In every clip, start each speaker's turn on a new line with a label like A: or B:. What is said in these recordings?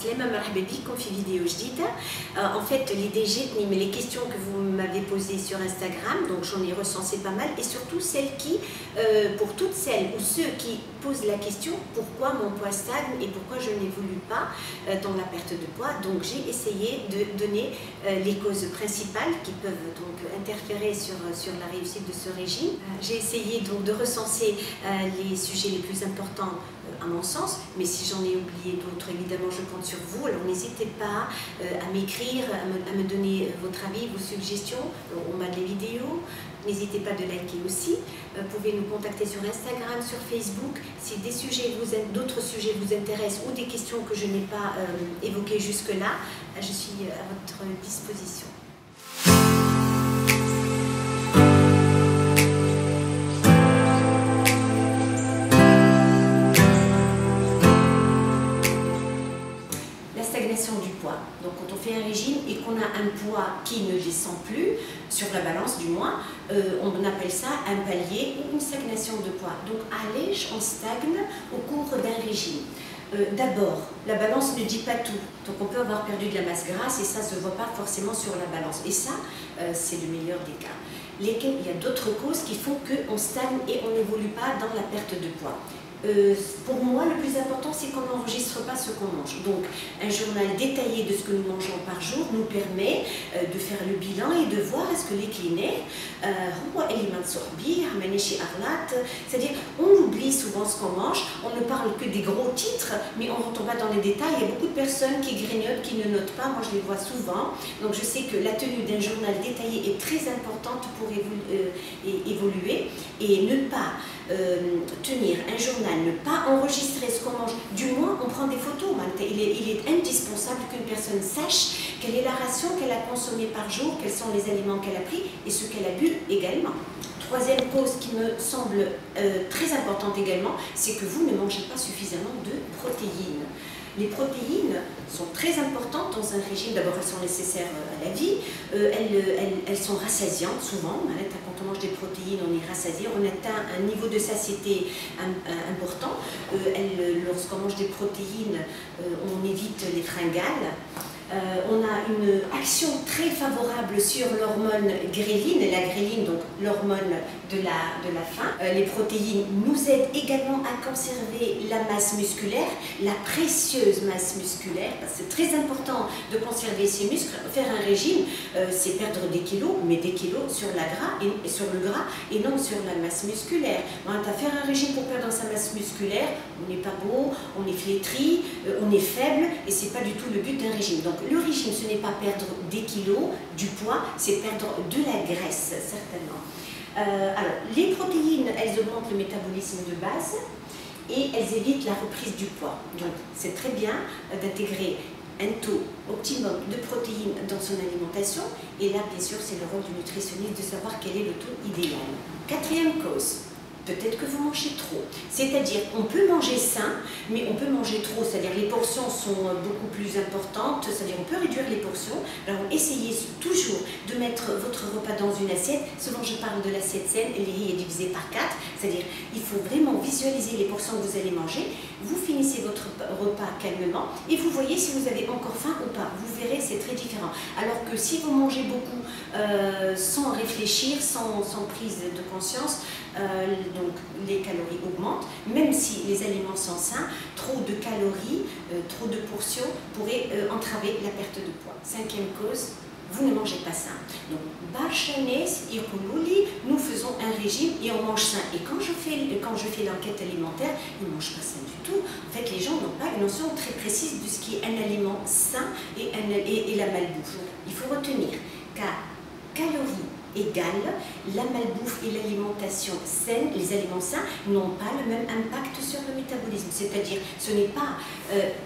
A: عسلامة مرحبا بكم في فيديو جديدة. En fait l'idée جاتني mais les questions que vous m'avez posées sur Instagram, donc j'en ai recensé pas mal et surtout celles qui, pour toutes celles ou ceux qui posent la question pourquoi mon poids stagne et pourquoi je n'évolue pas dans la perte de poids. Donc j'ai essayé de donner les causes principales qui peuvent donc interférer sur la réussite de ce régime. J'ai essayé donc de recenser les sujets les plus importants à mon sens, mais si j'en ai oublié d'autres, évidemment je compte sur vous. Alors n'hésitez pas à m'écrire, à me donner votre avis, vos suggestions en bas des vidéos. N'hésitez pas de liker aussi. Vous pouvez nous contacter sur Instagram, sur Facebook. Si d'autres sujets vous intéressent ou des questions que je n'ai pas évoquées jusque-là, je suis à votre disposition. Du poids. Donc quand on fait un régime et qu'on a un poids qui ne descend plus, sur la balance du moins, on appelle ça un palier ou une stagnation de poids. Donc allège, on stagne au cours d'un régime. D'abord, la balance ne dit pas tout. Donc on peut avoir perdu de la masse grasse et ça ne se voit pas forcément sur la balance. Et ça, c'est le meilleur des cas. Il y a d'autres causes qui font qu'on stagne et on n'évolue pas dans la perte de poids. Pour moi, le plus important, c'est qu'on n'enregistre pas ce qu'on mange. Donc, un journal détaillé de ce que nous mangeons par jour nous permet de faire le bilan et de voir est-ce que les cliniques, c'est-à-dire, on oublie souvent ce qu'on mange, on ne parle que des gros titres, mais on ne rentre pas dans les détails. Il y a beaucoup de personnes qui grignotent, qui ne notent pas, moi je les vois souvent. Donc, je sais que la tenue d'un journal détaillé est très importante pour évoluer et ne pas tenir un journal, ne pas enregistrer ce qu'on mange, du moins on prend des photos. Il est indispensable qu'une personne sache quelle est la ration qu'elle a consommée par jour, quels sont les aliments qu'elle a pris et ce qu'elle a bu également. Troisième cause qui me semble très importante également, c'est que vous ne mangez pas suffisamment de protéines. Les protéines sont très importantes dans un régime. D'abord, elles sont nécessaires à la vie. Elles sont rassasiantes souvent. Quand on mange des protéines, on est rassasié. On atteint un niveau de satiété important. Lorsqu'on mange des protéines, on évite les fringales. On a une action très favorable sur l'hormone gréline, la gréline, donc l'hormone de la faim. Les protéines nous aident également à conserver la masse musculaire, la précieuse masse musculaire, parce que c'est très important de conserver ses muscles. Faire un régime, c'est perdre des kilos, mais des kilos sur le gras et non sur la masse musculaire. Faire un régime pour perdre sa masse musculaire, on n'est pas beau, on est flétri, on est faible, et c'est pas du tout le but d'un régime. Donc le régime, ce n'est pas perdre des kilos, du poids, c'est perdre de la graisse, certainement. Alors, les protéines, elles augmentent le métabolisme de base et elles évitent la reprise du poids. Donc, c'est très bien d'intégrer un taux optimum de protéines dans son alimentation. Et là, bien sûr, c'est le rôle du nutritionniste de savoir quel est le taux idéal. Quatrième cause. Peut-être que vous mangez trop. C'est-à-dire, on peut manger sain, mais on peut manger trop. C'est-à-dire, les portions sont beaucoup plus importantes. C'est-à-dire, on peut réduire les portions. Alors, essayez toujours de mettre votre repas dans une assiette. Souvent, je parle de l'assiette saine. Elle est divisée par 4. C'est-à-dire, il faut vraiment visualiser les portions que vous allez manger. Vous finissez votre repas calmement et vous voyez si vous avez encore faim ou pas. Vous verrez, c'est très différent. Alors que si vous mangez beaucoup sans réfléchir, sans prise de conscience, donc les calories augmentent, même si les aliments sont sains, trop de calories, trop de portions pourraient entraver la perte de poids. Cinquième cause, vous ne mangez pas sain. Donc, nous faisons un régime et on mange sain. Et quand je fais l'enquête alimentaire, ils ne mangent pas sain du tout. En fait, les gens n'ont pas une notion très précise de ce qui est un aliment sain et la malbouffe. Il faut retenir qu'à calories égale, la malbouffe et l'alimentation saine, les aliments sains, n'ont pas le même impact sur le métabolisme. C'est-à-dire, ce n'est pas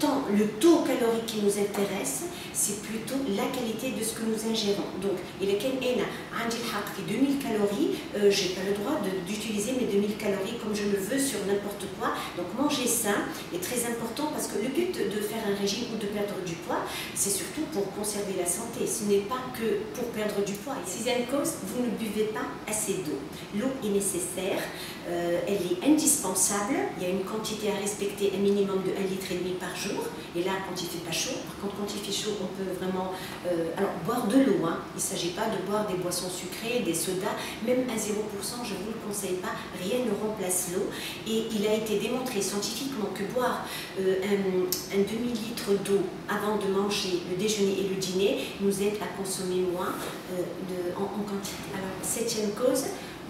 A: tant le taux calorique qui nous intéresse, c'est plutôt la qualité de ce que nous ingérons. Donc, il y a 2000 calories, je n'ai pas le droit d'utiliser mes 2000 calories comme je le veux sur n'importe quoi. Donc, manger sain est très important parce que le but de faire un régime ou de perdre du poids, c'est surtout pour conserver la santé. Ce n'est pas que pour perdre du poids. Sixième cause, vous ne buvez pas assez d'eau. L'eau est nécessaire, elle est indispensable. Il y a une quantité à respecter, un minimum de 1,5 litre par jour. Et là, quand il ne fait pas chaud, par contre, quand il fait chaud, on peut vraiment alors, boire de l'eau. Hein. Il ne s'agit pas de boire des boissons sucrées, des sodas, même à 0%, je ne vous le conseille pas. Rien ne remplace l'eau. Et il a été démontré scientifiquement que boire un demi-litre d'eau avant de manger le déjeuner et le dîner nous aide à consommer moins en quantité. Alors, 7e cause,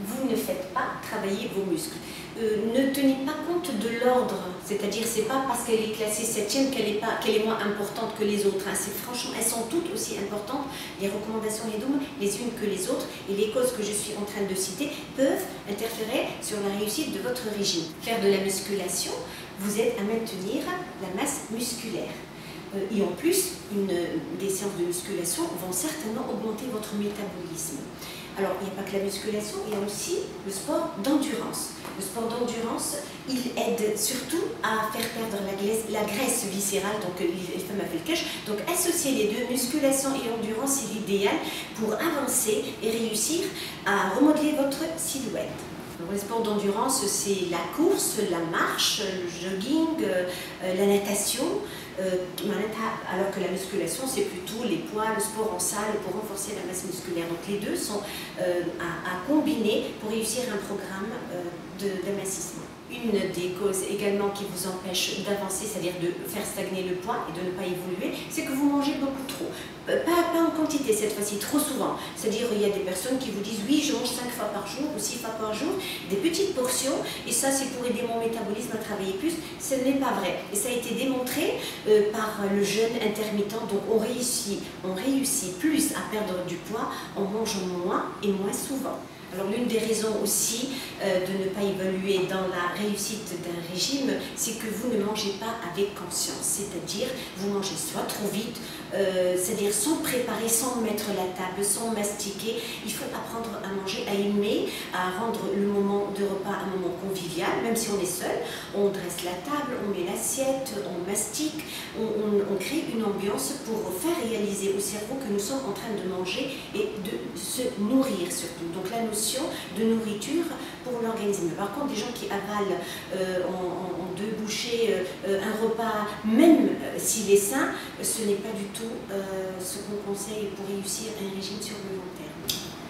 A: vous ne faites pas travailler vos muscles. Ne tenez pas compte de l'ordre, c'est-à-dire c'est pas parce qu'elle est classée 7e qu'elle est moins importante que les autres. Hein. Franchement, elles sont toutes aussi importantes, les recommandations et doubles, les unes que les autres, et les causes que je suis en train de citer peuvent interférer sur la réussite de votre régime. Faire de la musculation vous aide à maintenir la masse musculaire. Et en plus, des séances de musculation vont certainement augmenter votre métabolisme. Alors, il n'y a pas que la musculation, il y a aussi le sport d'endurance. Le sport d'endurance, il aide surtout à faire perdre la graisse viscérale, donc les femmes appellent cache. Donc, associer les deux, musculation et endurance, c'est l'idéal pour avancer et réussir à remodeler votre silhouette. Donc, les sports d'endurance, c'est la course, la marche, le jogging, la natation, alors que la musculation, c'est plutôt les poids, le sport en salle pour renforcer la masse musculaire. Donc les deux sont à combiner pour réussir un programme d'amincissement. Une des causes également qui vous empêche d'avancer, c'est-à-dire de faire stagner le poids et de ne pas évoluer, c'est que vous mangez beaucoup trop. Pas en quantité cette fois-ci, trop souvent. C'est-à-dire il y a des personnes qui vous disent oui, je mange 5 fois par jour ou 6 fois par jour, des petites portions, et ça c'est pour aider mon métabolisme à travailler plus. Ce n'est pas vrai. Et ça a été démontré par le jeûne intermittent. Donc on réussit plus à perdre du poids en mangeant moins et moins souvent. Alors l'une des raisons aussi de ne pas évoluer dans la réussite d'un régime, c'est que vous ne mangez pas avec conscience, c'est-à-dire vous mangez soit trop vite, c'est-à-dire sans préparer, sans mettre la table, sans mastiquer. Il faut apprendre à manger, à aimer, à rendre le moment de repas un moment convivial, même si on est seul. On dresse la table, on met l'assiette, on mastique, on crée une ambiance pour faire réaliser au cerveau que nous sommes en train de manger et de se nourrir surtout. Donc la notion de nourriture pour l'organisme. Par contre, des gens qui avalent en 2 bouchées un repas, même s'il est sain, ce n'est pas du tout ce qu'on conseille pour réussir un régime sur le long terme.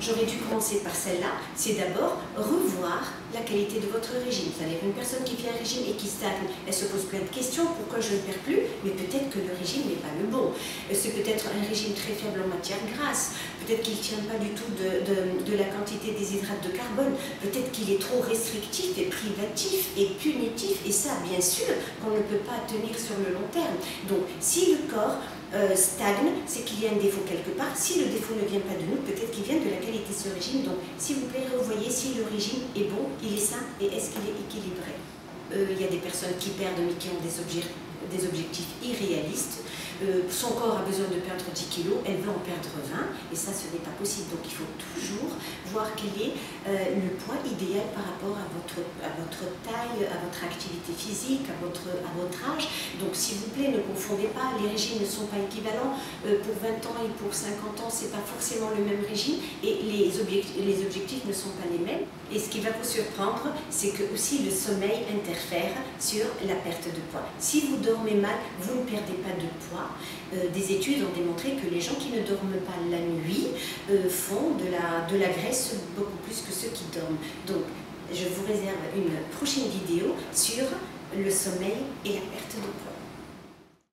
A: J'aurais dû commencer par celle-là, c'est d'abord revoir la qualité de votre régime. C'est-à-dire une personne qui fait un régime et qui stagne, elle se pose plein de questions, pourquoi je ne perds plus? Mais peut-être que le régime n'est pas le bon. C'est peut-être un régime très faible en matière grasse, peut-être qu'il ne tient pas du tout de la quantité des hydrates de carbone, peut-être qu'il est trop restrictif et privatif et punitif, et ça, bien sûr, qu'on ne peut pas tenir sur le long terme. Donc, si le corps stagne, c'est qu'il y a un défaut quelque part. Si le défaut ne vient pas de nous, peut-être qu'il vient de la qualité de ce régime. Donc, s'il vous plaît, revoyez si le régime est bon, il est sain et est-ce qu'il est équilibré. Il y a des personnes qui perdent mais qui ont des objectifs irréalistes. Son corps a besoin de perdre 10 kg, elle veut en perdre 20, et ça, ce n'est pas possible. Donc, il faut toujours voir quel est le poids idéal par rapport à votre taille, à votre activité physique, à votre âge. Donc, s'il vous plaît, ne confondez pas, les régimes ne sont pas équivalents. Pour 20 ans et pour 50 ans, ce n'est pas forcément le même régime, et les objectifs ne sont pas les mêmes. Et ce qui va vous surprendre, c'est que aussi le sommeil interfère sur la perte de poids. Si vous dormez mal, vous ne perdez pas de poids. Des études ont démontré que les gens qui ne dorment pas la nuit font de la graisse beaucoup plus que ceux qui dorment. Donc, je vous réserve une prochaine vidéo sur le sommeil et la perte de poids.